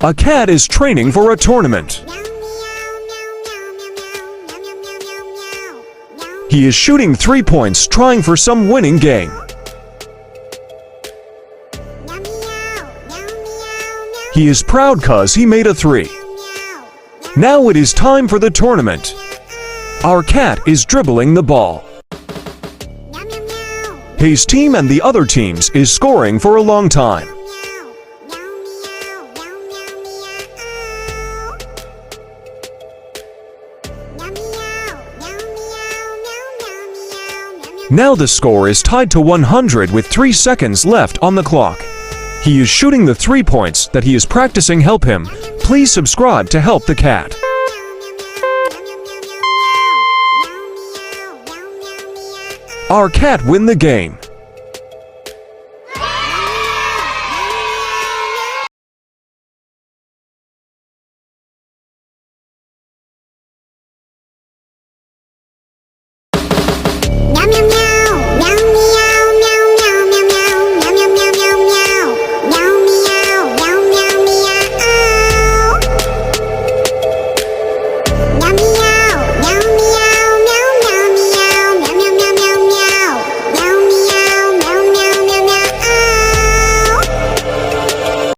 A cat is training for a tournament. He is shooting 3 points, trying for some winning game. He is proud cause he made a 3. Now it is time for the tournament. Our cat is dribbling the ball. His team and the other teams is scoring for a long time. Now the score is tied to 100 with 3 seconds left on the clock. He is shooting the 3 points that he is practicing. Help him. Please subscribe to help the cat. Our cat win the game.